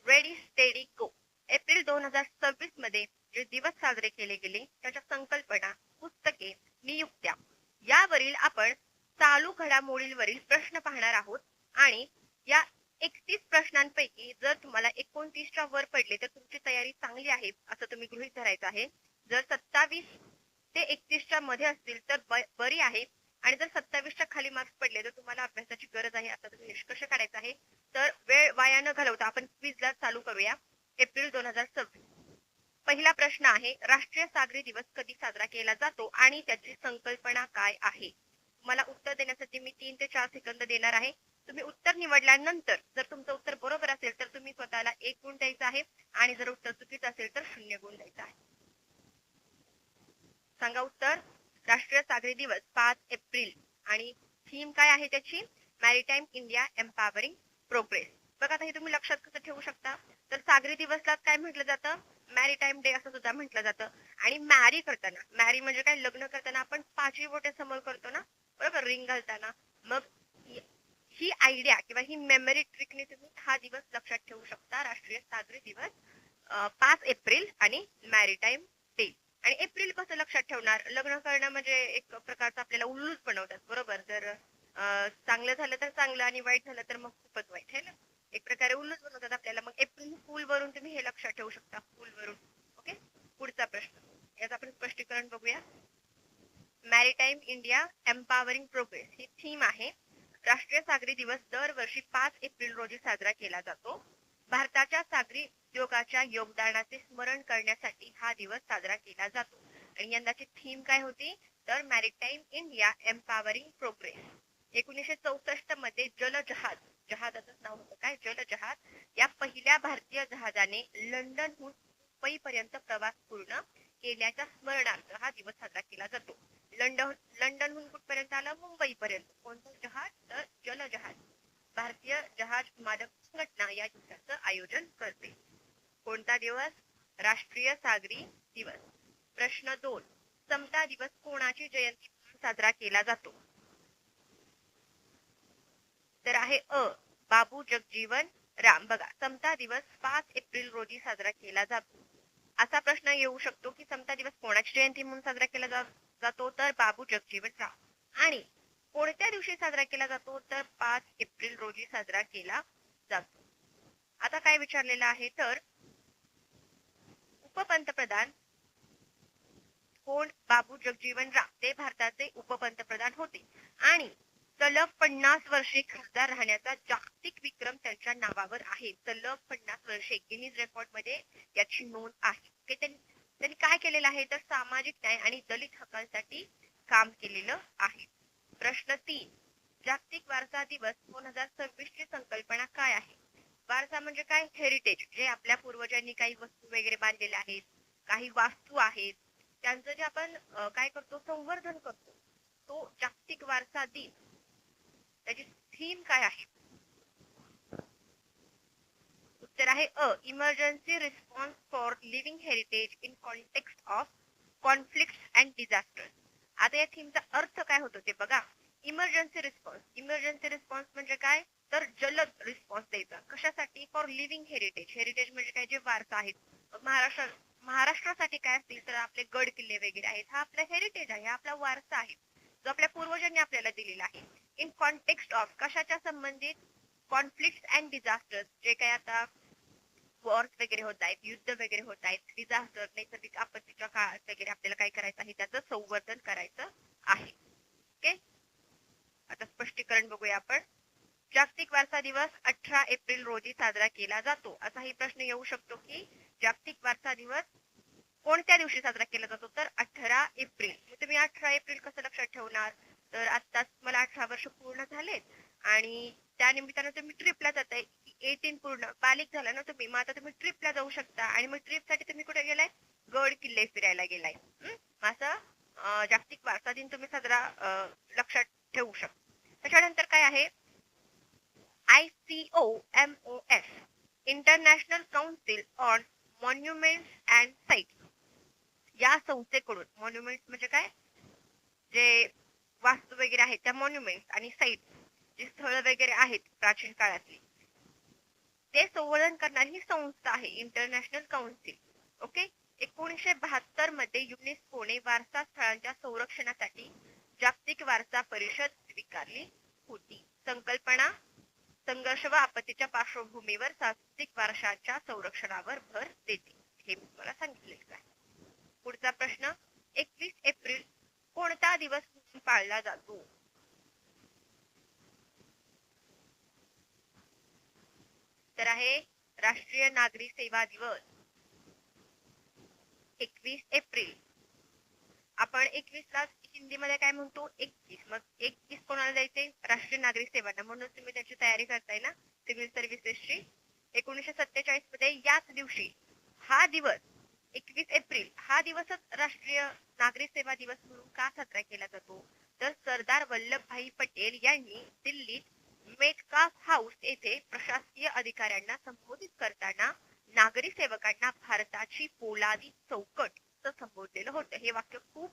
Ready steady गो. April 2026 मध्ये जे दिवस साजरे केले गेले त्याच्या संकल्पना, पुस्तके, नियुक्त्या यावरील आपण चालू घडामोडींवरील प्रश्न पाहणार आहोत. आणि या 31 प्रश्नांपैकी जर तुम्हाला 29च्या वर पडले तर तुमची तयारी चांगली आहे असं तुम्ही गृहीत धरायचं आहे. जर 27 ते 31च्या मध्ये असतील तर बरी आहे, आणि जर 27च्या खाली मार्क्स पडले तर तुम्हाला अभ्यासाची गरज आहे असा तुम्ही निष्कर्ष काढायचा आहे. तर वेळ वाया न घालवता आपण क्विजला चालू करूया. एप्रिल 2026. पहिला प्रश्न आहे, राष्ट्रीय सागरी दिवस कधी साजरा केला जातो आणि त्याची संकल्पना काय आहे? मला उत्तर देण्यासाठी मी 3 ते 4 सेकंद देणार आहे. तुम्ही उत्तर निवडल्यानंतर जर तुमचं उत्तर बरोबर असेल तर तुम्ही स्वतःला 1 गुण द्यायचा आहे, आणि जर उत्तर चुकीचं असेल तर 0 गुण द्यायचा आहे. सांगा उत्तर. राष्ट्रीय सागरी दिवस 5 एप्रिल, आणि थीम काय आहे त्याची? Maritime India empowering progress. बघा, आता हे तुम्ही लक्षात कसं ठेवू शकता. तर सागरी दिवसला काय म्हटलं जातं? मॅरीटाईम डे असं सुद्धा म्हटलं जातं. आणि मॅरी करताना, मॅरी म्हणजे काय, लग्न करताना आपण 5 बोटे समोर करतो ना, बरोबर, रिंग घालताना. मग ही आयडिया किंवा ही मेमरी ट्रिकने तुम्ही हा दिवस लक्षात ठेवू शकता. राष्ट्रीय सागरी दिवस 5 एप्रिल आणि मॅरीटाईम डे. आणि एप्रिल कसं लक्षात ठेवणार? लग्न करणं म्हणजे एक प्रकारचं आपल्याला उल्लूच बनवतात, बरोबर. जर चांगलं झालं तर चांगलं आणि वाईट झालं तर मग खूपच वाईट, है ना. एक प्रकारे उल्लूच बनवतात आपल्याला. मग एप्रिल फूल वरून तुम्ही हे लक्षात ठेवू शकता, फूल वरून. ओके. पुढचा प्रश्न, याचं आपण स्पष्टीकरण बघूया. मॅरीटाईम इंडिया एम्पॉवरिंग प्रोग्रेस ही थीम आहे. राष्ट्रीय सागरी दिवस दरवर्षी 5 एप्रिल रोजी साजरा केला जातो. भारताच्या सागरी उद्योगाच्या योगदानाचे स्मरण करण्यासाठी हा दिवस साजरा केला जातो. आणि यंदाची थीम काय होती? तर मॅरीटाईम इंडिया एम्पॉवरिंग प्रोग्रेस. 1964 मध्ये जलजहाज, जहाजाचं नाव होतं काय, जलजहाज, या पहिल्या भारतीय जहाजाने लंडनहून मुंबईपर्यंत प्रवास पूर्ण केल्याच्या स्मरणार्थ हा दिवस साजरा केला जातो. लंडनहून कुठपर्यंत आलं? मुंबईपर्यंत. कोणतं जहाज? तर जलजहाज. भारतीय जहाज मालक संघटना या दिवसाचं आयोजन करते. कोणता दिवस? राष्ट्रीय सागरी दिवस. प्रश्न 2, समता दिवस कोणाची जयंती म्हणून साजरा केला जातो? तर आहे अ, बाबू जगजीवन राम. बघा, समता दिवस 5 एप्रिल रोजी साजरा केला जातो. असा प्रश्न येऊ शकतो की समता दिवस कोणाची जयंती म्हणून साजरा केला जातो? तर बाबू जगजीवन राम. आणि कोणत्या दिवशी साजरा केला जातो? तर 5 एप्रिल रोजी साजरा केला जातो. आता काय विचारलेलं आहे, तर उपपंतप्रधान कोण? बाबू जगजीवन राम. ते भारताचे उपपंतप्रधान होते आणि सलग 50 वर्षे खासदार राहण्याचा जागतिक विक्रम त्यांच्या नावावर आहे. सलग 50 वर्षे गिनीज रेकॉर्ड मध्ये याची नोंद आहे. त्यांनी काय केलेलं आहे? तर सामाजिक न्याय आणि दलित हक्कांसाठी काम केलेलं आहे. प्रश्न 3, जागतिक वारसा दिवस 2026 ची संकल्पना काय आहे? वारसा म्हणजे काय? हेरिटेज. जे आपल्या पूर्वजांनी काही वस्तू वगैरे बांधलेल्या आहेत, काही वास्तू आहेत, त्यांचं जे आपण काय करतो? संवर्धन करतो. तो जागतिक वारसा दिन. त्याची थीम काय आहे? उत्तर आहे अ, emergency response for living heritage in context of conflict and disaster. आता या थीमचा अर्थ काय होतो ते बघा. Emergency response. इमर्जन्सी रिस्पॉन्स म्हणजे काय? तर जलद रिस्पॉन्स द्यायचा. कशासाठी? For living heritage. हेरिटेज म्हणजे काय? जे वारसा आहेत. महाराष्ट्रासाठी काय असतील तर आपले गड किल्ले वगैरे आहेत. हा आपला हेरिटेज आहे, हा आपला वारसा आहे, जो आपल्या पूर्वजांनी आपल्याला दिलेला आहे. इन कॉन्टेक्स्ट ऑफ, कशाच्या संबंधित? Conflict and disaster. जे काय आता वॉर्स वगैरे होत आहेत, युद्ध वगैरे होत आहेत, डिझास्टर, नैसर्गिक आपत्तीच्या काळात वगैरे आपल्याला काय करायचं आहे? त्याचं संवर्धन करायचं आहे. ओके. आता स्पष्टीकरण बघूया आपण. जागतिक वारसा दिवस 18 एप्रिल रोजी साजरा केला जातो. असाही प्रश्न येऊ शकतो की जागतिक वारसा दिवस कोणत्या दिवशी साजरा केला जातो? तर 18 एप्रिल. तुम्ही 18 एप्रिल कसं लक्षात ठेवणार? तर आत्ताच मला 18 वर्ष पूर्ण झालेत आणि त्या निमित्तानं तुम्ही ट्रिपला जाताय. 18 पूर्ण बालिक झाला ना तुम्ही. मग आता तुम्ही ट्रिपला जाऊ शकता, आणि मग ट्रिपसाठी तुम्ही कुठे गेलाय? गड किल्ले फिरायला गेलाय. असं जागतिक वारसा दिन तुम्ही साजरा लक्षात ठेवू शकता. त्याच्यानंतर काय आहे? ICOMOS, international council on monuments and sites. या संस्थेकडून, मॉन्युमेंट्स म्हणजे काय? जे वास्तू वगैरे आहेत त्या मॉन्युमेंट्स, आणि साइट्स, जी स्थळ वगैरे आहेत प्राचीन काळातली, ते संवर्धन करणारी ही संस्था आहे इंटरनॅशनल काउन्सिल. ओके. 1972 मध्ये युनेस्कोने वारसा स्थळांच्या संरक्षणासाठी जागतिक वारसा परिषद स्वीकारली होती. संकल्पना संघर्ष व आपत्तीच्या पार्श्वभूमीवर सांस्कृतिक वारशाच्या संरक्षणावर भर देते, हे मी तुम्हाला सांगितलेलं आहे. पुढचा प्रश्न, 21 एप्रिल कोणता दिवस म्हणून पाळला जातो? तर आहे राष्ट्रीय नागरी सेवा दिवस. 21 एप्रिल. आपण 21 ला हिंदीमध्ये काय म्हणतो? 21. मग 21 कोणाला द्यायचे? राष्ट्रीय नागरी सेवांना. म्हणून तुम्ही त्याची तयारी करताय ना सिव्हिल सर्व्हिसेसची. 1947 मध्ये याच दिवशी हा दिवस 21 एप्रिल हा दिवसच राष्ट्रीय नागरी सेवा दिवस म्हणून का साजरा केला जातो? तर सरदार वल्लभभाई पटेल यांनी दिल्लीत मेटकाफ हाऊस येथे प्रशासकीय अधिकाऱ्यांना संबोधित करताना नागरी सेवकांना भारताची पोलादी चौकट असं संबोधलेलं होतं. हे वाक्य खूप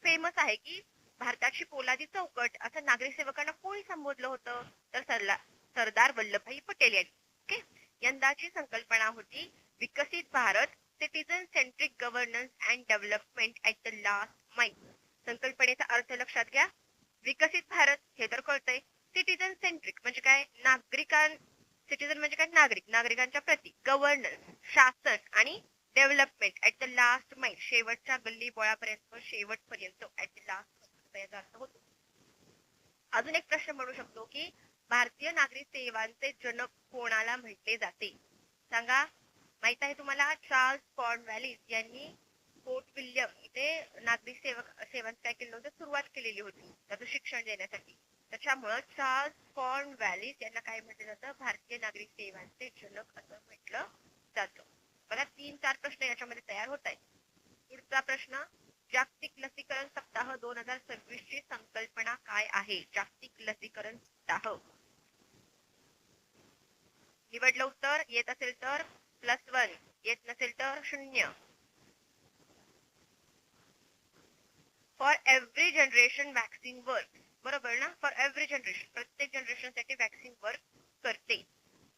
फेमस आहे की भारताची पोलादी चौकट असं नागरी सेवकांना कोणी संबोधलं होतं? तर सरदार वल्लभभाई पटेल यांनी. ओके. यंदाची संकल्पना होती विकसित Bharat, citizen centric governance and development at the last माइल. संकल्पनेचा अर्थ लक्षात घ्या. विकसित भारत हे तर कळतंय. सिटीजन सेंट्रिक म्हणजे काय? सिटीजन म्हणजे काय? नागरिकांच्या प्रती. गव्हर्नन्स शासन आणि डेव्हलपमेंट ऍट द लास्ट माइल शेवटच्या गल्ली बोळापर्यंत, शेवटपर्यंत ऍट द लास्ट याचा अर्थ होतो. अजून एक प्रश्न म्हणू शकतो की भारतीय नागरी सेवांचे जनक कोणाला म्हटले जाते? सांगा. माहित आहे तुम्हाला चार्ल्स कॉर्नवॅलिस यांनी फोर्ट विल्यम इथे नागरी सेवांचं काय केलं होतं? सुरुवात केलेली होती त्याचं शिक्षण देण्यासाठी. त्याच्यामुळं चार्ल्स कॉर्नवॅलिस यांना काय म्हटलं जातं? भारतीय नागरी सेवांचे जनक असं म्हटलं जातं. बघा 3-4 प्रश्न याच्यामध्ये तयार होत आहेत. पुढचा प्रश्न, जागतिक लसीकरण सप्ताह 2026 ची संकल्पना काय आहे? जागतिक लसीकरण सप्ताह. निवडलं उत्तर. येत असेल तर +1, येत नसेल तर 0. For every generation vaccine work. बरोबर ना? फॉर एव्हरी जनरेशन, प्रत्येक जनरेशन साठी वॅक्सिन वर्क करते.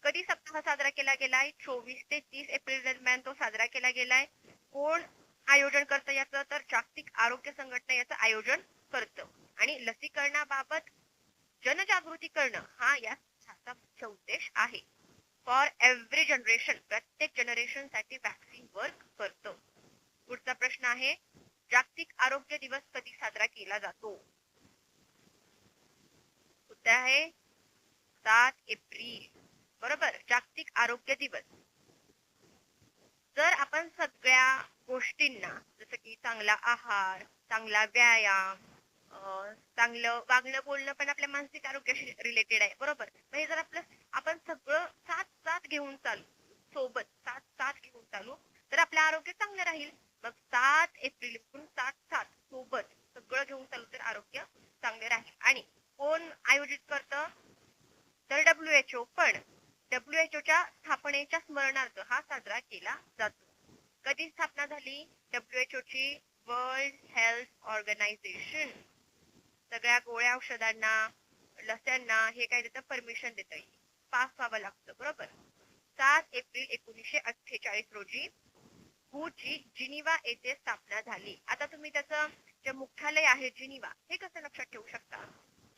कधी सप्ताह साजरा केला गेलाय? 24 ते 30 एप्रिल दरम्यान तो साजरा केला गेलाय. कोण आयोजन करतं याचं? तर जागतिक आरोग्य संघटना याचं आयोजन करतं. आणि लसीकरणाबाबत जनजागृती करणं हा याचा मुख्य उद्देश आहे. फॉर एव्हरी जनरेशन, प्रत्येक जनरेशन साठी वॅक्सिन वर्क करतं. पुढचा प्रश्न आहे, जागतिक आरोग्य दिवस कधी साजरा केला जातो? उत्तर आहे 7 एप्रिल. बरोबर. जागतिक आरोग्य दिवस. जर आपण सगळ्या गोष्टींना जसं की चांगला आहार, चांगला व्यायाम, चांगलं वागणं बोलणं पण आपल्या मानसिक आरोग्याशी रिलेटेड आहे. बरोबर. हे जर आपण सगळं साथ घेऊन चालू, सोबत साथ घेऊन चालू तर आपलं आरोग्य चांगलं राहील. मग 7 एप्रिल 7 सोबत सगळं घेऊन चालू तर आरोग्य चांगले राहील. आणि कोण आयोजित करतं? तर WHO. पण WHO च्या स्थापनेच्या स्मरणार्थ हा साजरा केला जातो. कधी स्थापना झाली WHO ची? World Health Organization. सगळ्या गोळ्या औषधांना, लस्यांना हे काय देतं? परमिशन देतं, पास व्हावं लागतं. बरोबर. 7 एप्रिल 1948 रोजी हूची जिनिव्हा येथे स्थापना झाली. आता तुम्ही त्याचं जे मुख्यालय आहे जिनिव्हा हे कसं लक्षात ठेवू शकता?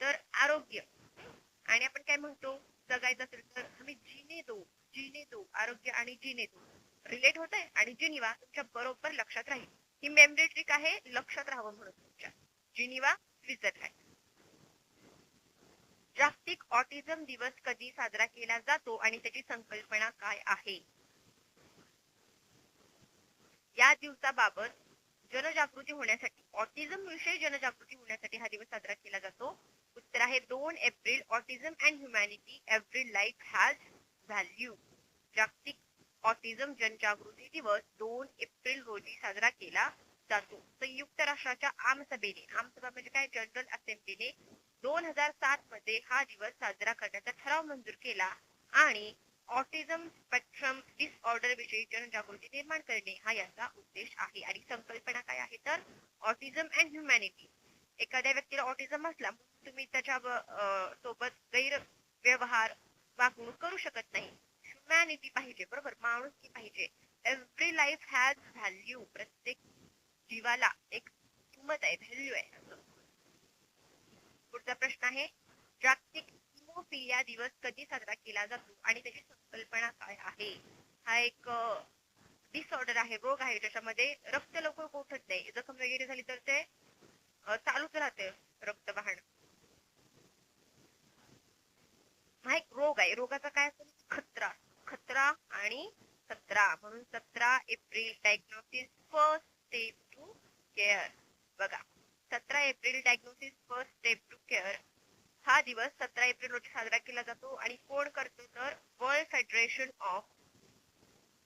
तर आरोग्य आणि आपण काय म्हणतो? जगायचं असेल तर आम्ही जीने दो, आरोग्य आणि जीने दो रिलेट होत आहे. आणि जिनिव्हा तुमच्या बरोबर लक्षात राहील. ही मेमरी ट्रिक आहे, लक्षात राहावं म्हणून तुमच्या. Geneva Switzerland. जागतिक ऑटिझम दिवस कधी साजरा केला जातो आणि त्याची संकल्पना काय आहे? या दिवसाबाबत जनजागृती होण्यासाठी, ऑटिझम विषयी जनजागृती होण्यासाठी हा दिवस साजरा केला जातो. उत्तर आहे 2 April. Autism and humanity, every life has value. जागतिक ऑटिझम जनजागृती दिवस 2 एप्रिल रोजी साजरा केला जातो. संयुक्त राष्ट्राच्या आमसभा म्हणजे काय? जनरल असेंब्लीने 2007 मध्ये हा दिवस साजरा करण्याचा ठराव मंजूर केला आणि ऑटिझम स्पेक्ट्रम डिसऑर्डर विषयी जनजागृती निर्माण करणे हा याचा उद्देश आहे. आणि संकल्पना काय आहे? तर ऑटिझम अँड ह्युमॅनिटी. एखाद्या व्यक्तीला ऑटिझम असला तुम्ही त्याच्या सोबत गैरव्यवहार वागणूक करू शकत नाही. ह्युमॅनिटी पाहिजे, बरोबर, माणुसकी पाहिजे. एव्हरी लाईफ हॅज व्हॅल्यू, प्रत्येक जीवाला एक किंमत आहे, व्हॅल्यू आहे. पुढचा प्रश्न आहे, जागतिक हिमोफिलिया दिवस कधी साजरा केला जातो आणि त्याची संकल्पना काय आहे? हा एक डिसऑर्डर आहे, रोग आहे, ज्याच्यामध्ये रक्त लवकर गोठत नाही, जखम वगैरे झाली तर ते चालूच राहते रक्त वाहन. हा एक रोग आहे, रोगाचा काय असतो? खतरा, खतरा आणि 17, म्हणून 17 April diagnosis first step to care. बघा, 17 April diagnosis first step to care हा दिवस 17 एप्रिल रोजी साजरा केला जातो. आणि कोण करतो तर वर्ल्ड फेडरेशन ऑफ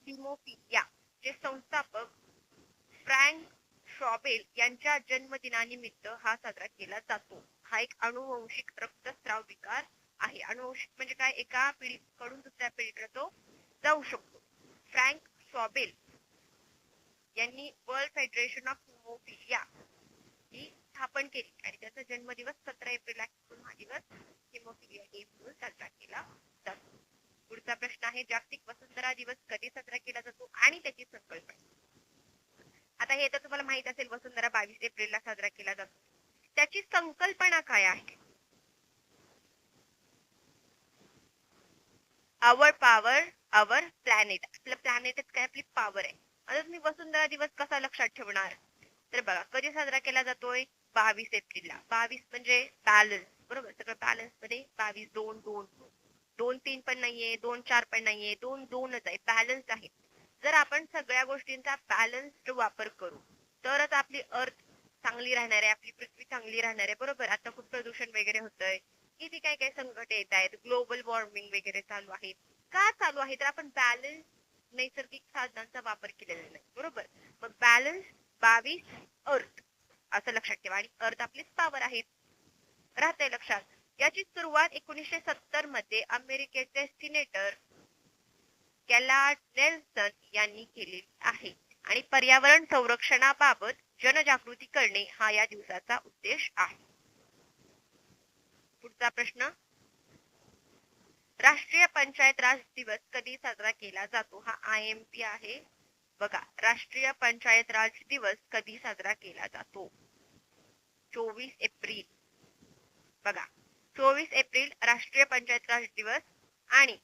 हिमोफिलिया चे संस्थापक फ्रँक शॉबेल यांच्या जन्मदिनानिमित्त हा साजरा केला जातो. हा एक अनुवंशिक रक्तस्राव विकार आहे. अनुवंशिक म्हणजे काय? एका पिढीकडून दुसऱ्या पिढीकडे तो जाऊ शकतो. फ्रँक शॉबेल यांनी वर्ल्ड फेडरेशन ऑफ हिमोफिलिया ही स्थापन केली आणि त्याचा जन्मदिवस 17 एप्रिल हा दिवस हिमोफिलिया डे म्हणून साजरा केला जातो. पुढचा प्रश्न आहे, जागतिक वसुंधरा दिवस कधी साजरा केला जातो आणि त्याची संकल्पना. आता हे तर तुम्हाला माहित असेल, वसुंधरा 22 एप्रिलला साजरा केला जातो. त्याची संकल्पना काय आहे? आवर पॉवर आवर प्लॅनेट. आपलं प्लॅनेटच काय? आपली पॉवर आहे. आता तुम्ही वसुंधरा दिवस कसा लक्षात ठेवणार? तर बघा, कधी साजरा केला जातोय? 22 एप्रिलला. 22 म्हणजे बॅलन्स, बरोबर, सगळं बॅलन्स मध्ये 22, 2 2 2 3 पण नाहीये, 2 4 पण नाहीये, 2 2च आहे, बॅलन्स आहे. जर आपण सगळ्या गोष्टींचा बॅलन्स्ड वापर करू तरच आपली अर्थ चांगली राहणार आहे, आपली पृथ्वी चांगली राहणार आहे, बरोबर. आता खूप प्रदूषण वगैरे होतंय, किती काय काय संकट येत आहेत, ग्लोबल वॉर्मिंग वगैरे चालू आहे. का चालू आहे? तर आपण बॅलन्स नैसर्गिक साधनांचा वापर केलेला नाही, बरोबर. मग बॅलन्स 22 अर्थ असं लक्षात ठेवा. आणि अर्थ आपलीच पॉवर आहे, राहतंय लक्षात. याची सुरुवात 1970 मध्ये अमेरिकेचे सिनेटर गॅलार्ड नेल्सन यांनी केलेली आहे. आणि पर्यावरण संरक्षणाबाबत जनजागृती करणे हा या दिवसाचा उद्देश आहे. पुढचा प्रश्न, राष्ट्रीय पंचायत राज दिवस कधी साजरा केला जातो? हा IMP आहे. बघा, राष्ट्रीय पंचायत राज दिवस कधी साजरा केला जातो? 24 एप्रिल. बघा, 24 एप्रिल राष्ट्रीय पंचायत राज दिवस. आणि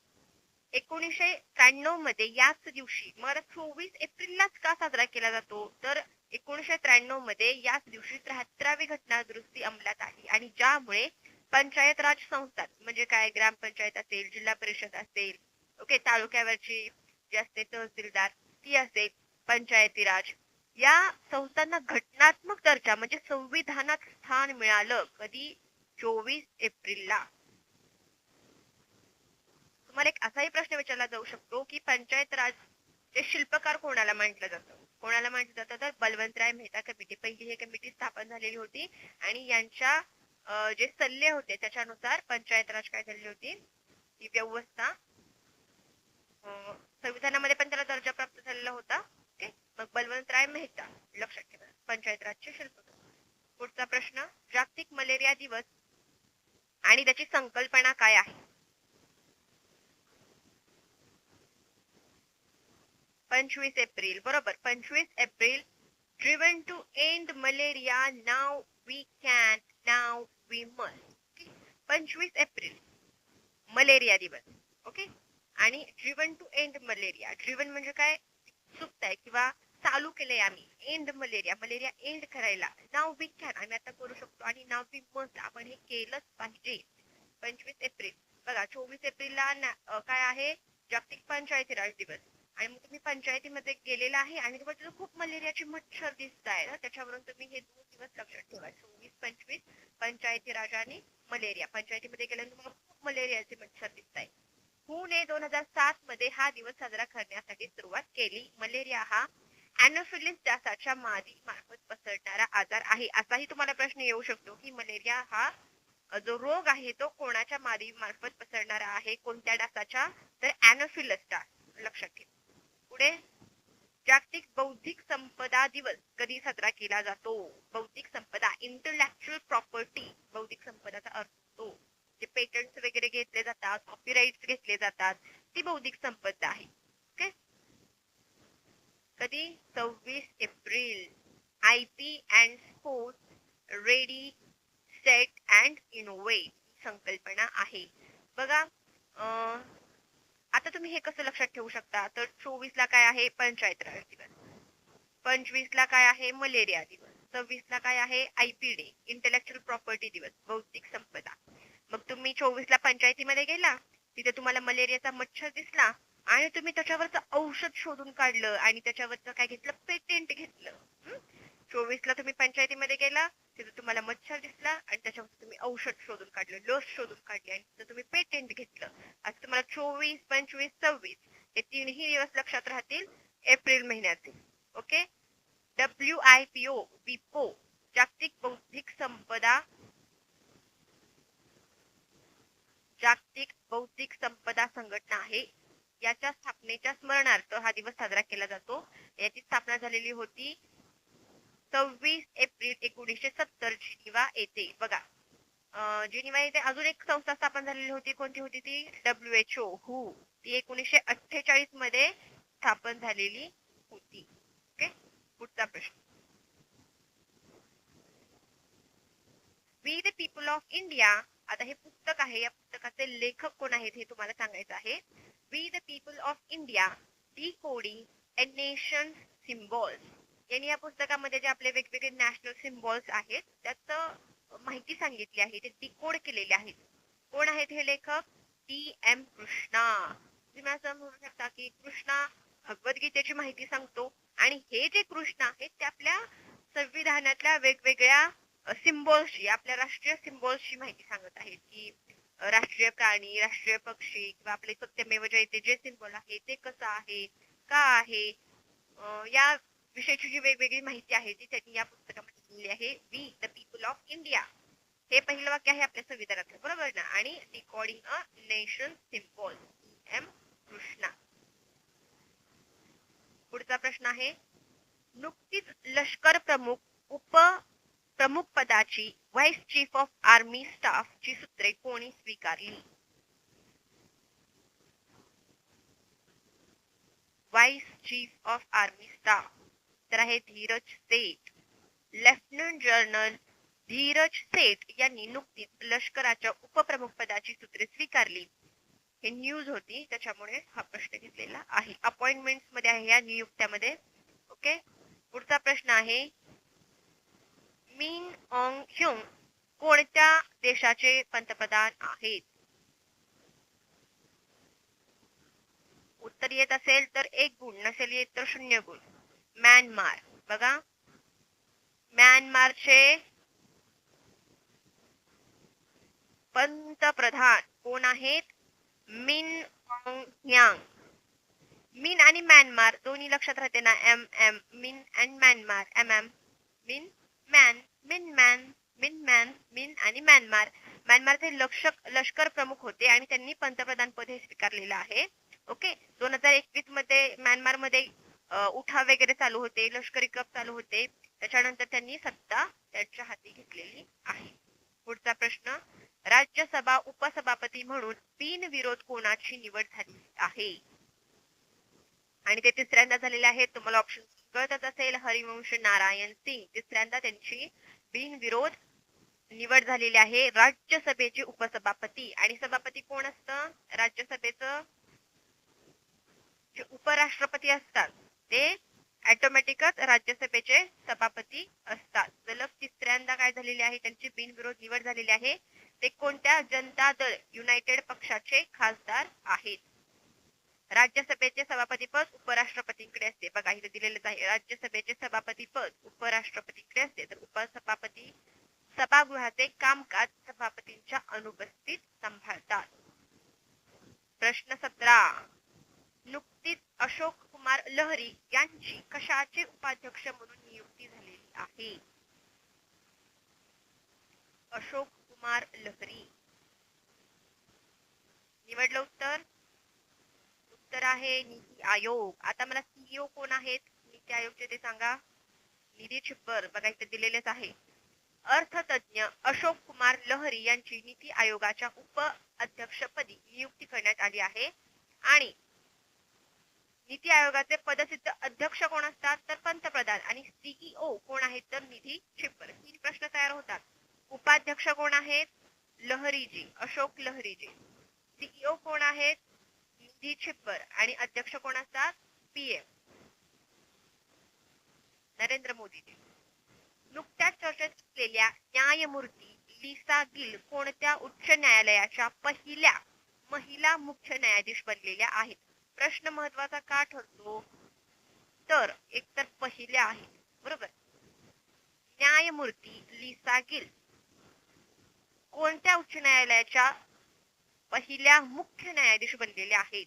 1993 मध्ये याच दिवशी, मग 24 एप्रिललाच का साजरा केला जातो? तर 1993 मध्ये याच दिवशी 73वी घटना दुरुस्ती अंमलात आली आणि ज्यामुळे पंचायत राज संस्था म्हणजे काय, ग्रामपंचायत असेल, जिल्हा परिषद असेल, ओके, तालुक्यावरची जी असते तहसीलदार ती असेल, पंचायती राज, या संस्थांना घटनात्मक दर्जा म्हणजे संविधानात स्थान मिळालं. कधी? 24 एप्रिलला. तुम्हाला एक असाही प्रश्न विचारला जाऊ शकतो की पंचायत राज चे शिल्पकार कोणाला म्हटलं जातं? कोणाला म्हटलं जातं? तर बलवंतराय मेहता कमिटी. पहिली ही कमिटी स्थापन झालेली होती आणि यांच्या जे सल्ले होते त्याच्यानुसार पंचायत राज काय झालेली होती, ही व्यवस्था संविधानामध्ये पण त्याला दर्जा प्राप्त झालेला होता. ओके, मग बलवंतराय मेहता लक्षात ठेवा, पंचायत राजचे शिल्पकार. पुढचा प्रश्न, जागतिक मलेरिया दिवस आणि त्याची संकल्पना काय आहे? 25 एप्रिल, बरोबर. 25 April, driven to end malaria, now we can, now we must. 25 April malaria दिवस, ओके. आणि driven to end malaria, driven म्हणजे काय? सुचताय किंवा चालू केलंय आम्ही, एंड मलेरिया, मलेरिया एंड करायला. नाव वी कॅन, आम्ही आता करू शकतो. आणि नाव वी मस्ट, आपण हे केलंच पाहिजे. 25 एप्रिल. बघा, 24 एप्रिलला काय आहे? जागतिक पंचायती राज दिवस. आणि मग तुम्ही पंचायतीमध्ये गेलेला आहे आणि तुम्हाला खूप मलेरियाचे मच्छर दिसत आहे, त्याच्यावरून तुम्ही हे 2 दिवस लक्षात ठेवा, 24-25, पंचायती राज आणि मलेरिया. पंचायतीमध्ये गेल्यानंतर तुम्हाला खूप मलेरियाचे मच्छर दिसत आहे. ने 2007 मध्ये हा दिवस साजरा करण्यासाठी सुरुवात केली. मलेरिया हा अॅनोफिलिस डासाच्या मादी मार्फत पसरणारा आजार आहे. असाही तुम्हाला प्रश्न येऊ शकतो की मलेरिया हा जो रोग आहे तो कोणाच्या मादी मार्फत पसरणारा आहे? कोणत्या डासाच्या? तर अॅनोफिलस डास. लक्षात ठेवा. पुढे, जागतिक बौद्धिक संपदा दिवस कधी साजरा केला जातो? बौद्धिक संपदा, इंटलेक्चुअल प्रॉपर्टी, बौद्धिक संपदाचा अर्थ होतो जे पेटंट्स वगैरे घेतले जातात, कॉपीराइट्स घेतले जातात, ती बौद्धिक संपदा आहे. ओके, कधी 26 April. IP and sports ready set and innovate संकल्पना आहे. बघा आता तुम्ही हे कसं लक्षात ठेवू शकता, तर 24 काय आहे, पंचायत राज दिवस. 25 काय आहे, मलेरिया दिवस. 26 काय आहे, IP डे, इंटेलेक्च्युअल प्रॉपर्टी दिवस, बौद्धिक संपदा. मग तुम्ही 24 पंचायतीमध्ये गेला, तिथे तुम्हाला मलेरियाचा मच्छर दिसला आणि तुम्ही त्याच्यावरचं औषध शोधून काढलं आणि त्याच्यावरचं काय घेतलं, पेटेंट घेतलं. 24 तुम्ही पंचायतीमध्ये गेला, तिथे तुम्हाला मच्छर दिसला आणि त्याच्यावर तुम्ही औषध शोधून काढलं, लस शोधून काढली आणि तिथे तुम्ही पेटेंट घेतलं. आज तुम्हाला 24, 25, 26 हे तीनही दिवस लक्षात राहतील एप्रिल महिन्याचे. ओके, WIPO विपो जागतिक बौद्धिक संपदा संघटना आहे. याच्या स्थापनेच्या स्मरणार्थ हा दिवस साजरा केला जातो. याची स्थापना झालेली होती 26 एप्रिल 1970 जिनिव्हा येथे. बघा जिनिव्हा येथे अजून एक संस्था स्थापन झालेली होती. कोणती होती ती, WHO हू. ती 1948 मध्ये स्थापन झालेली होती. ओके, पुढचा प्रश्न. We the people of India. आता हे पुस्तक आहे, या पुस्तकाचे लेखक कोण आहेत हे तुम्हाला सांगायचं आहे. We the people of India decoding a nation symbols. यांनी या पुस्तकामध्ये जे आपले वेगवेगळे नॅशनल सिम्बॉल्स आहेत त्याचं माहिती सांगितली आहे, ते डिकोड केलेले आहेत. कोण आहेत हे लेखक, TM कृष्णा. तुम्ही असं म्हणू शकता की कृष्णा भगवद्गीतेची माहिती सांगतो आणि हे जे कृष्णा आहेत ते आपल्या संविधानातल्या वेगवेगळ्या सिम्बॉल्सची, आपल्या राष्ट्रीय सिम्बॉल्सची माहिती सांगत आहेत की राष्ट्रीय प्राणी, राष्ट्रीय पक्षी किंवा आपले सत्यमेव जयते जे सिम्बॉल आहे ते कसं आहे, का आहे, या विषयाची जी वेगवेगळी माहिती आहे ती त्यांनी या पुस्तकामध्ये दिलेली आहे. We the people of India हे पहिलं वाक्य आहे आपल्या संविधानातलं, बरोबर ना. आणि decoding a nation symbol, TM Krishna. पुढचा प्रश्न आहे, नुकतीच लष्कर प्रमुख पदाची vice chief of army staff ची सूत्रे कोणी स्वीकारली. Vice chief of army staff तर आहे धीरज सेठ. लेफ्टनंट जनरल धीरज सेठ यांनी नुकतीच लष्कराच्या उपप्रमुख पदाची सूत्रे स्वीकारली. हे न्यूज होती त्याच्यामुळे हा प्रश्न घेतलेला आहे. अपॉइंटमेंट मध्ये आहे या नियुक्त्यामध्ये. ओके, पुढचा प्रश्न आहे, मिन ऑंग ह्युंग कोणत्या देशाचे पंतप्रधान आहेत. उत्तर येत असेल तर 1 गुण, नसेल येत तर 0 गुण. म्यानमार. बघा म्यानमारचे पंतप्रधान कोण आहेत, मिन ऑंग ह्यांग. मिन आणि म्यानमार दोन्ही लक्षात राहते ना, MM मिन अँड म्यानमार, MM मिन मॅन, मिन मॅन, मिन मॅन, मिन आणि म्यानमार. म्यानमारचे लष्कर प्रमुख होते आणि त्यांनी पंतप्रधान पद हे स्वीकारलेलं आहे. ओके, 2021 मध्ये म्यानमार मध्ये उठाव वगैरे चालू होते, लष्करी कप चालू होते, त्याच्यानंतर त्यांनी सत्ता त्यांच्या हाती घेतलेली आहे. पुढचा प्रश्न, राज्यसभा उपसभापती म्हणून बिनविरोध कोणाची निवड झाली आहे. आणि ते तिसऱ्यांदा झालेले आहेत. तुम्हाला ऑप्शन कळतच असेल, हरिवंश नारायण सिंग तिसऱ्यांदा त्यांची बिनविरोध निवड झालेली आहे राज्यसभेचे उपसभापती. आणि सभापती कोण असतं, राज्यसभेचं जे उपराष्ट्रपती असतात ते ऑटोमॅटिकच राज्यसभेचे सभापती असतात. सलग तिसऱ्यांदा काय झालेले आहे, त्यांची बिनविरोध निवड झालेली आहे. ते कोणत्या जनता दल युनायटेड पक्षाचे खासदार आहेत. राज्यसभेचे सभापती पद उपराष्ट्रपतींकडे असते. बघा इथे दिलेलेच आहे, राज्यसभेचे सभापती पद उपराष्ट्रपतींकडे असते, तर उपसभापती सभागृहाचे कामकाज सभापतींच्या अनुपस्थित सांभाळतात. प्रश्न 17, नुकतीच अशोक कुमार लहरी यांची कशाचे उपाध्यक्ष म्हणून नियुक्ती झालेली आहे. अशोक कुमार लहरी. निवडलं उत्तर, उत्तर आहे नीती आयोग. आता मला CEO कोण आहेत नीती आयोगचे ते सांगा. निधी छिब्बर. बघा इथे दिलेलेच आहे. अर्थतज्ञ अशोक कुमार लहरी यांची नीती आयोगाच्या उपाध्यक्षपदी नियुक्ती करण्यात आली आहे. आणि नीती आयोगाचे पदसिद्ध अध्यक्ष कोण असतात तर पंतप्रधान आणि सीईओ कोण आहेत तर निधी छिप्पर. 3 प्रश्न तयार होतात. उपाध्यक्ष कोण आहेत लहरीजी, अशोक लहरीजी. सीईओ कोण आहेत निधी छिप्पर आणि अध्यक्ष कोण असतात पीएम नरेंद्र मोदीजी. नुकत्याच चर्चेत असलेल्या न्यायमूर्ती लिसा गिल कोणत्या उच्च न्यायालयाच्या पहिल्या महिला मुख्य न्यायाधीश बनलेल्या आहेत. प्रश्न महत्वाचा का ठरतो तर एकतर पहिल्या आहेत बरोबर. न्यायमूर्ती लिसा गिल कोणत्या उच्च न्यायालयाच्या पहिल्या मुख्य न्यायाधीश बनलेल्या आहेत.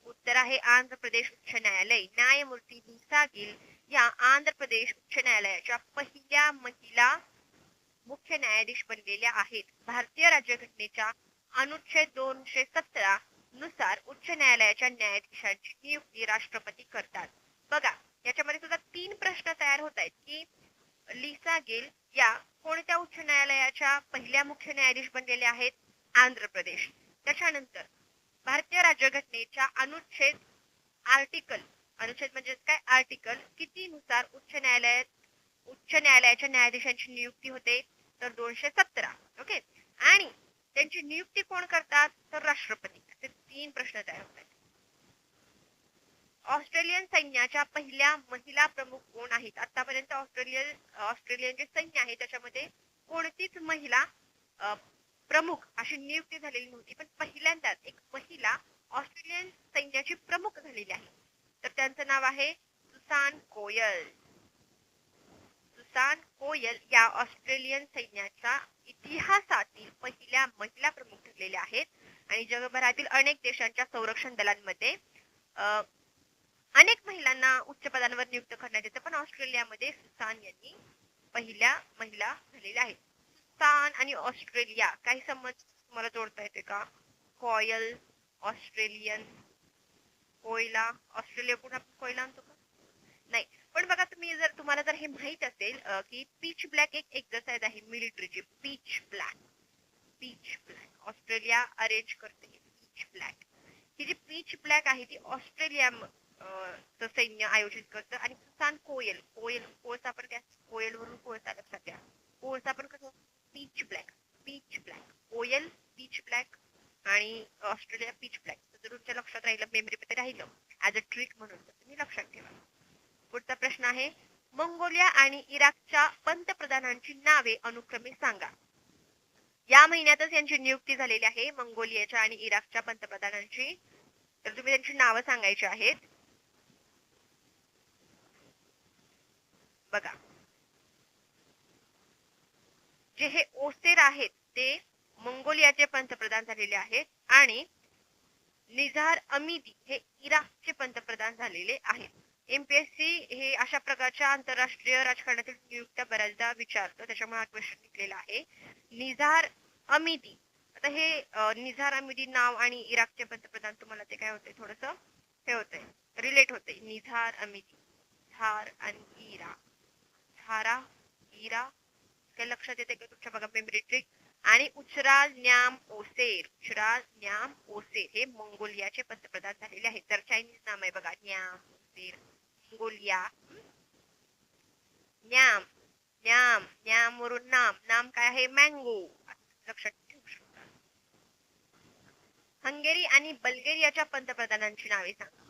उत्तर आहे आंध्र प्रदेश उच्च न्यायालय. न्यायमूर्ती लिसा गिल या आंध्र प्रदेश उच्च न्यायालयाच्या पहिल्या महिला मुख्य न्यायाधीश बनलेल्या आहेत. भारतीय राज्यघटनेच्या अनुच्छेद 217 नुसार उच्च न्यायालयाच्या न्यायाधीशांची नियुक्ती राष्ट्रपती करतात. बघा याच्यामध्ये सुद्धा 3 प्रश्न तयार होत आहेत की लिसा गिल या कोणत्या उच्च न्यायालयाच्या पहिल्या मुख्य न्यायाधीश बनलेल्या आहेत आंध्र प्रदेश. त्याच्यानंतर भारतीय राज्यघटनेच्या अनुच्छेद म्हणजे काय आर्टिकल किती नुसार उच्च न्यायालयाच्या न्यायाधीशांची नियुक्ती होते तर 217. ओके. आणि त्यांची नियुक्ती कोण करतात तर राष्ट्रपती. असे 3 प्रश्न तयार होत आहेत. ऑस्ट्रेलियन सैन्याच्या पहिल्या महिला प्रमुख कोण आहेत. आतापर्यंत ऑस्ट्रेलियन जे सैन्य आहे त्याच्यामध्ये कोणतीच महिला प्रमुख अशी नियुक्ती झालेली नव्हती. पण पहिल्यांदाच एक महिला ऑस्ट्रेलियन सैन्याची प्रमुख झालेली आहे. तर त्यांचं नाव आहे सुसान कोयल. सुसान कोयल या ऑस्ट्रेलियन सैन्याच्या इतिहासातील पहिल्या महिला प्रमुख ठरलेल्या आहेत. आणि जगभरातील अनेक देशांच्या संरक्षण दलांमध्ये अनेक महिलांना उच्च पदांवर नियुक्त करण्यात येतं. पण ऑस्ट्रेलियामध्ये सुसान यांनी पहिल्या महिला झालेल्या आहेत. सुसान आणि ऑस्ट्रेलिया काही संबंध तुम्हाला जोडता येते का. कोयल ऑस्ट्रेलियन, कोयला ऑस्ट्रेलिया कुठे आपण कोयला आणतो का नाही. पण बघा तुम्हाला जर हे माहित असेल की पीच ब्लॅक एक एक्सरसाइज आहे मिलिटरीची. पीच ब्लॅक ऑस्ट्रेलिया अरेंज करते पीच ब्लॅक. ही जी पीच ब्लॅक आहे ती ऑस्ट्रेलिया सैन्य आयोजित करतं. आणि सुसान कोळसा पण त्या कोयलवरून कोळसा लक्षात द्या. कोळसा पण कसं पीच ब्लॅक कोयल पीच ब्लॅक आणि ऑस्ट्रेलिया पीच ब्लॅक. जर तुमच्या लक्षात राहिलं मेमरी मध्ये राहिलं ऍज अ ट्रिक म्हणून तुम्ही लक्षात ठेवा. पुढचा प्रश्न आहे मंगोलिया आणि इराकच्या पंतप्रधानांची नावे अनुक्रमे सांगा. या महिन्यातच यांची नियुक्ती झालेली आहे मंगोलियाच्या आणि इराकच्या पंतप्रधानांची. तर तुम्ही त्यांची नावं सांगायची आहेत. बघा जे हे ओसेर आहेत ते मंगोलियाचे पंतप्रधान झालेले आहेत आणि निझार अमिदी हे इराकचे पंतप्रधान झालेले आहेत. एमपीएससी हे अशा प्रकारच्या आंतरराष्ट्रीय राजकारणातील नियुक्त्या बऱ्याचदा विचारतं. त्याच्यामुळे हा क्वेश्चन निघलेला आहे. निझार अमिदी. आता हे निझार अमिदी नाव आणि इराकचे पंतप्रधान तुम्हाला ते काय होते थोडस हे होतंय रिलेट होते. निझार अमिदी झार आणि इरा काय लक्षात येते का तुमच्या बघा मेमरी ट्रिक. आणि उचराल न्याम ओसेर हे मंगोलियाचे पंतप्रधान झालेले आहेत. तर चायनीज नाम आहे बघा न्याम ओसेर मंगोलिया. न्याम वरून नाम काय आहे मँगो. लक्षात ठेवू शकता. हंगेरी आणि बल्गेरियाच्या पंतप्रधानांची नावे सांगा.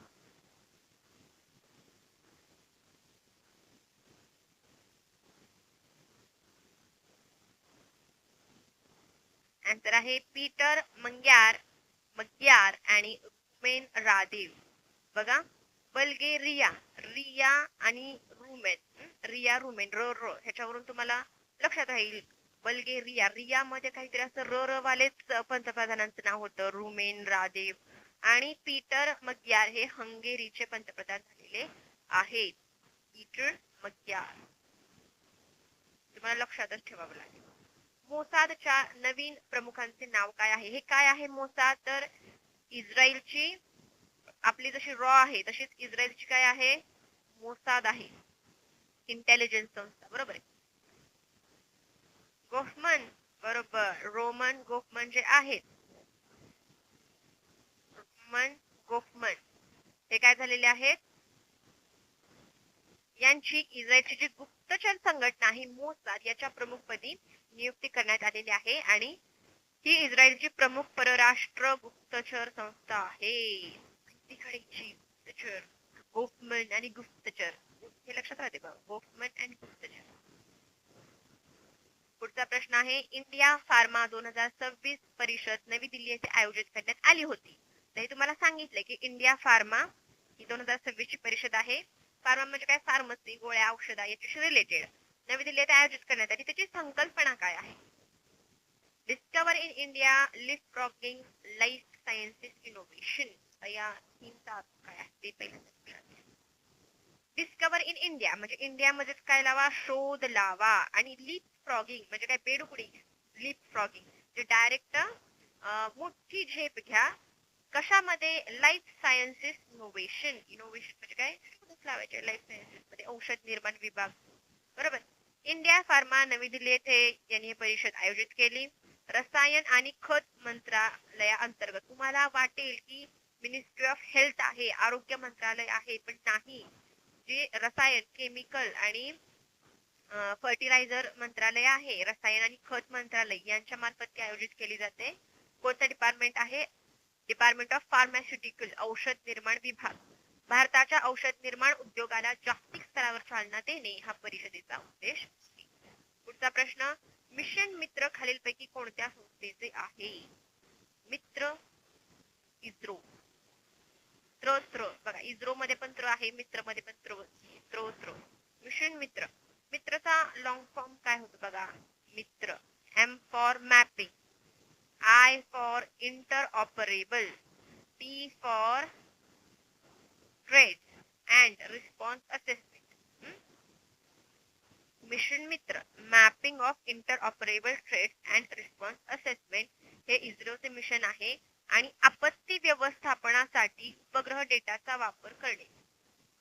आन्सर आहे पीटर मग्यार आणि रुमेन रादेव. बघा बल्गेरिया रिया आणि रुमेन र ह्याच्यावरून तुम्हाला लक्षात राहील. बल्गेरिया रिया मध्ये काहीतरी असं र वालेच पंतप्रधानांचं नाव होतं रुमेन रादेव. आणि पीटर मग्यार हे हंगेरीचे पंतप्रधान झालेले आहेत. पीटर मग्यार तुम्हाला लक्षातच ठेवावं लागेल. मोसादच्या नवीन प्रमुखांचे नाव काय आहे. हे काय आहे मोसाद तर इस्रायलची आपली जशी रॉ आहे तशीच इस्रायलची काय आहे मोसाद आहे. इंटेलिजन्स संस्था बरोबर आहे. गोफमन बरोबर रोमन गोफमन जे आहेत गोफमन हे काय झालेले आहेत, यांची इस्रायलची जी गुप्तचर संघटना आहे मोसाद याच्या प्रमुखपदी नियुक्ती करण्यात आलेली आहे आणि ही इस्रायलची प्रमुख परराष्ट्र गुप्तचर संस्था आहे. माहिती काढायची, गुप्तचर, गोफमन आणि गुप्तचर हे लक्षात राहते बघ, गोफमन आणि गुप्तचर. पुढचा प्रश्न आहे, इंडिया फार्मा 2026 परिषद नवी दिल्ली येथे आयोजित करण्यात आली होती. तर हे तुम्हाला सांगितले की इंडिया फार्मा ही 2026 ची परिषद आहे. फार्मा म्हणजे काय, फार्मसी, गोळ्या, औषधा याच्याशी रिलेटेड नवी दिल्ली येथे आयोजित करण्यात आली. त्याची संकल्पना काय आहे? Discover in India leapfrogging life sciences innovation. या थीमचा काय आहे ते पहिल्यांदा. डिस्कवर इन इंडिया म्हणजे इंडियामध्येच काय लावा, शोध लावा. आणि लीप फ्रॉगिंग म्हणजे काय, बेडुकडी. लीप फ्रॉगिंग म्हणजे डायरेक्ट मोठी झेप घ्या. कशामध्ये? Life sciences innovation. इनोव्हेशन म्हणजे काय, शोधच लावायचे लाईफ सायन्सेस मध्ये, औषध निर्माण विभाग. बरोबर. इंडिया फार्मा नवी दिल्ली येथे यांनी परिषद आयोजित केली. रसायन आणि खत मंत्रालया अंतर्गत. तुम्हाला वाटेल की मिनिस्ट्री ऑफ हेल्थ आहे, आरोग्य मंत्रालय आहे, पण नाही. जे रसायन, केमिकल आणि फर्टिलायझर मंत्रालय आहे, रसायन आणि खत मंत्रालय यांच्या मार्फत ती आयोजित केली जाते. कोणतं डिपार्टमेंट आहे? डिपार्टमेंट ऑफ फार्मास्युटिकल, औषध निर्माण विभाग. भारताच्या औषध निर्माण उद्योगाला जागतिक स्तरावर चालना देणे हा परिषदेचा उद्देश. पुढचा प्रश्न, मिशन मित्र खालीलपैकी कोणत्या संस्थेचे आहे? मित्र, इस्रो. त्र बघा, इस्रो मध्ये पण त्र आहे, मित्र मध्ये पण त्र. मिशन मित्र. मित्रचा लॉंग फॉर्म काय होतो बघा, मित्र. M for mapping, I for interoperable, T for trade and response assessment. Mission मित्र, mapping of interoperable trade and response assessment हे इस्रोचे मिशन आहे. आणि आपत्ती व्यवस्थापनासाठी उपग्रह डेटाचा वापर करणे.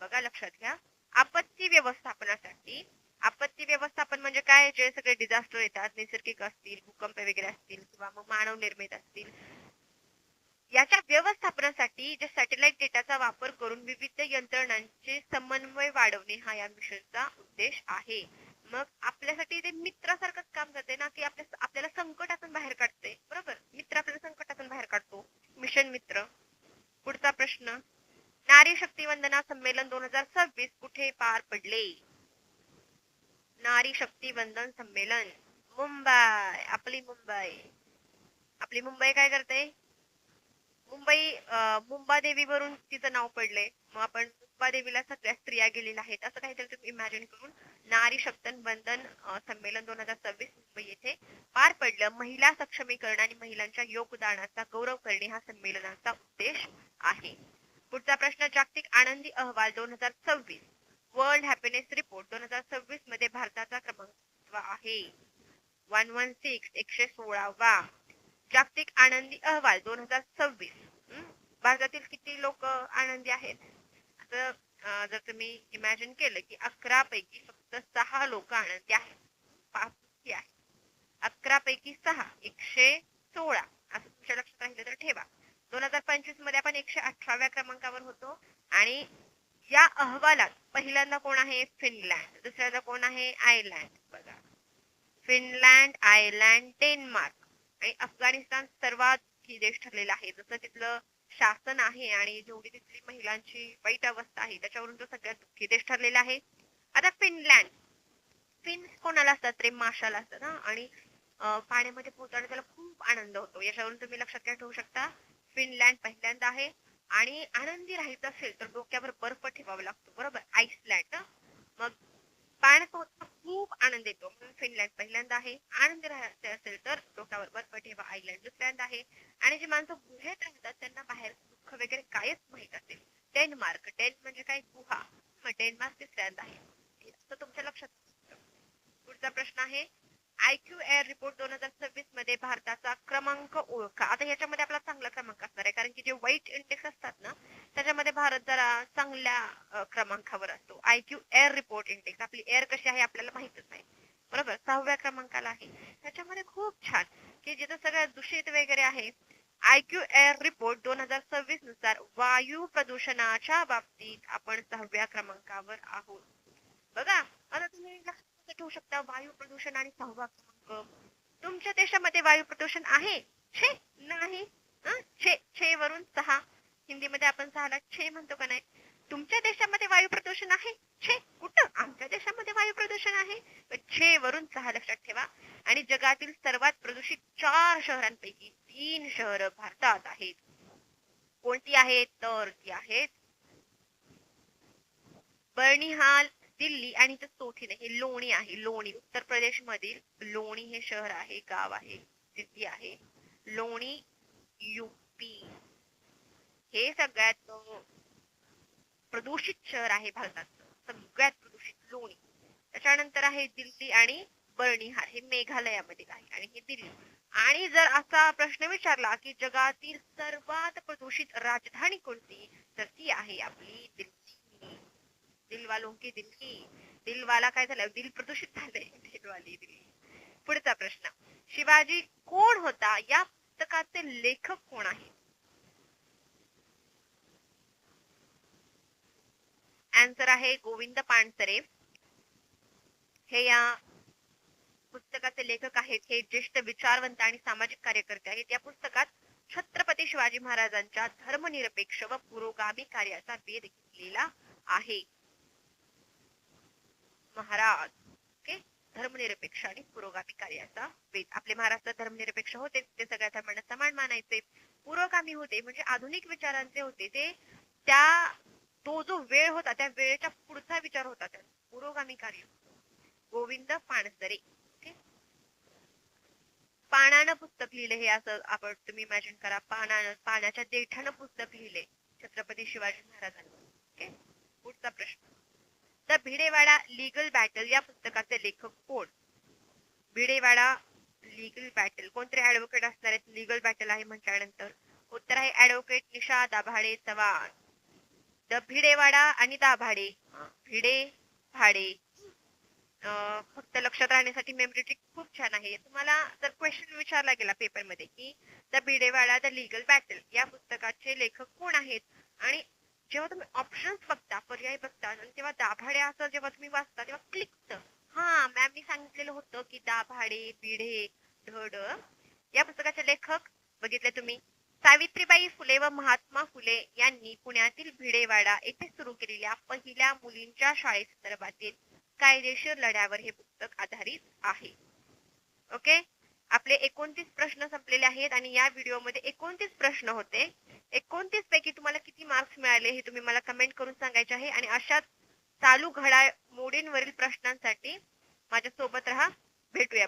बघा लक्षात घ्या, आपत्ती व्यवस्थापनासाठी. आपत्ती व्यवस्थापन म्हणजे काय, जे सगळे डिझास्टर येतात, नैसर्गिक असतील, भूकंप वगैरे असतील किंवा मग मानव निर्मित असतील, याच्या व्यवस्थापनासाठी जे सॅटेलाइट डेटाचा वापर करून विविध यंत्रणांचे समन्वय वाढवणे हा या मिशनचा उद्देश आहे. मग आपल्यासाठी ते मित्रासारखंच काम करते ना, की आपल्याला संकटातून बाहेर काढते. बरोबर, मित्र आपल्याला संकटातून बाहेर काढतो, मिशन मित्र. पुढचा प्रश्न, नारी शक्ती वंदना संमेलन 2026 कुठे पार पडले? नारी शक्ती वंदन संमेलन मुंबई. आपली मुंबई काय करते? मुंबादेवी वरून तिचं नाव पडले. मग आपण मुंबादेवीला सगळ्या स्त्रिया गेलेल्या आहेत असं काहीतरी तुम्ही इमॅजिन करून नारी शक्ती वंदन संमेलन 2026 मुंबई येथे पार पडलं. महिला सक्षमीकरण आणि महिलांच्या योगदानाचा गौरव करणे हा संमेलनाचा उद्देश आहे. पुढचा प्रश्न, जागतिक आनंदी अहवाल 2026 वर्ल्ड हॅपीनेस रिपोर्ट 2026 मध्ये भारताचा क्रमांक आहे 116. जागतिक आनंदी अहवाल 2026. भारतातील किती लोक आनंदी आहेत? आता जर तुम्ही इमॅजिन केलं की 11 पैकी फक्त 6 लोक आनंदी आहेत. 5 आहे, 11 पैकी 6, 116 असं तुमच्या लक्षात राहिलं तर ठेवा. 2025 मध्ये आपण 118व्या क्रमांकावर होतो. आणि या अहवालात पहिल्यांदा कोण आहे? फिनलँड. दुसऱ्यांदा कोण आहे? आयर्लंड. बघा, फिनलँड, आयर्लंड, डेन्मार्क आणि अफगाणिस्तान सर्वात दुःखी देश ठरलेला आहे. जसं तिथलं शासन आहे आणि जेवढी तिथली महिलांची वाईट अवस्था आहे त्याच्यावरून तो सगळ्यात दुःखी देश ठरलेला आहे. आता फिनलँड, फिन्स कोणाला असतात रे? माशाला असतात ना. आणि पाण्यामध्ये पोहताना त्याला खूप आनंद होतो. याच्यावरून तुम्ही लक्षात काय ठेवू शकता? फिनलँड पहिल्यांदा आहे. आणि आनंदी राहायचं असेल तर डोक्यावर बर्फ ठेवावा लागतो. बरोबर, आईसलँड. मग पाण्यात पोहताना खूप आनंद येतो म्हणून फिनलँड पहिल्यांदा आहे. आनंदी राहायचे असेल तर डोक्यावर बर्फ ठेवा, आयर्लंड दुसऱ्यांदा आहे. आणि जे माणसं गुहेत राहतात त्यांना बाहेर दुःख वगैरे कायच माहित असेल, डेन्मार्क. म्हणजे काय? गुहा. मग डेन्मार्क तिसऱ्यांदा आहे. असं तुमच्या लक्षात. पुढचा प्रश्न आहे, IQ एअर रिपोर्ट 2026 मध्ये भारताचा क्रमांक ओळखा. आता याच्यामध्ये आपला चांगला क्रमांक असणार आहे कारण की जे वाईट इंडेक्स असतात ना त्याच्यामध्ये भारत जरा चांगल्या क्रमांकावर असतो. IQ एअर रिपोर्ट इंडेक्स, आपली एअर कशी आहे आपल्याला माहितच नाही. बरोबर, 6व्या क्रमांकाला आहे. त्याच्यामध्ये खूप छान की जिथं सगळं दूषित वगैरे आहे IQ एअर रिपोर्ट 2026 नुसार वायू प्रदूषणाच्या बाबतीत आपण 6व्या क्रमांकावर आहोत. बघा आता तुम्ही लक्षात ठेवू शकता वायू प्रदूषण आणि 6वा क्रमांक. तुमच्या देशामध्ये वायू प्रदूषण आहे? छे नाही. छे छे वरून 6. हिंदीमध्ये आपण 6ला छे म्हणतो का नाही? तुमच्या देशामध्ये वायू प्रदूषण आहे? छे कुठं? आमच्या देशामध्ये वायू प्रदूषण आहे. छे वरून 6 लक्षात ठेवा. आणि जगातील सर्वात प्रदूषित 4 शहरांपैकी 3 शहरं भारतात आहेत. कोणती आहेत? तर ती आहेत बर्निहाल दिल्ली आणि चौथी हे लोणी आहे. लोणी उत्तर प्रदेश मधील लोणी हे शहर आहे, गाव आहे, सिटी आहे. लोणी यूपी हे सगळ्यात प्रदूषित शहर आहे भारतात. सगळ्यात प्रदूषित लोणी. त्याच्यानंतर आहे दिल्ली आणि बर्निहाल हे मेघालयामध्ये आहे आणि हे दिल्ली. आणि जर असा प्रश्न विचारला की जगातील सर्वात प्रदूषित राजधानी कोणती, तर ती आहे आपली दिल्ली. दिलवालों की दिल्ली. दिलवाला काय झालं? दिल प्रदूषित झालंय. दिलवाली दिल्ली. पुढचा प्रश्न, शिवाजी कोण होता या पुस्तकाचे लेखक कोण आहे? आन्सर आहे गोविंद पानसरे. हे या पुस्तकाचे लेखक आहेत. हे ज्येष्ठ विचारवंत आणि सामाजिक कार्यकर्ते आहेत. या पुस्तकात छत्रपती शिवाजी महाराजांच्या धर्मनिरपेक्ष व पुरोगामी कार्याचा वेध घेतलेला आहे. महाराज ओके, धर्मनिरपेक्ष आणि पुरोगामी कार्याचा वेध. आपले महाराष्ट्र धर्मनिरपेक्ष होते, ते सगळ्या धर्मांना समान मानायचे. पुरोगामी होते म्हणजे आधुनिक विचारांचे होते. ते त्या तो जो वेळ होता त्या वेळेच्या पुढचा विचार होता. त्या पुरोगामी कार्य. गोविंद पानसरे. पानानं पुस्तक लिहिले हे असं आपण तुम्ही इमॅजिन करा. पाण्याच्या देठानं पुस्तक लिहिले छत्रपती शिवाजी महाराजांनी. ओके, पुढचा प्रश्न, द भिडेवाडा लीगल बॅटल या पुस्तकाचे लेखक कोण? भिडेवाडा लीगल बॅटल, कोणतरी ऍडव्होकेट असणार आहेत. लीगल बॅटल आहे म्हटल्यानंतर उत्तर आहे advocate Nisha Dabhade Chavan. The Bhidewada आणि दाभाडे, भिडे भाडे. फक्त लक्षात राहण्यासाठी मेमरी ट्रिक खूप छान आहे. तुम्हाला जर क्वेश्चन विचारला गेला पेपर मध्ये की the Bhidewada the legal battle या पुस्तकाचे लेखक कोण आहेत, आणि जेव्हा तुम्ही ऑप्शन्स बघता, पर्याय बघता, आणि तेव्हा दाभाडे असं जेव्हा तुम्ही वाचता तेव्हा क्लिक होतं. हा मॅमनी सांगितलेलं होतं की दाभाडे भिडे धड. या पुस्तकाचे लेखक बघितले तुम्ही सावित्रीबाई फुले व महात्मा फुले यांनी पुण्यातील भिडेवाडा येथे सुरू केलेल्या पहिल्या मुलींच्या शाळेसंदर्भातील कायदेशीर लढ्यावर हे पुस्तक आधारित आहे. ओके, आपले 29 प्रश्न संपलेले आहेत आणि या व्हिडिओमध्ये 29 प्रश्न होते. 29 पैकी तुम्हाला किती मार्क्स मिळाले हे तुम्ही मला कमेंट करून सांगायचे आहे. आणि अशाच चालू घडामोडींवरील प्रश्नांसाठी माझ्या सोबत राहा. भेटूया.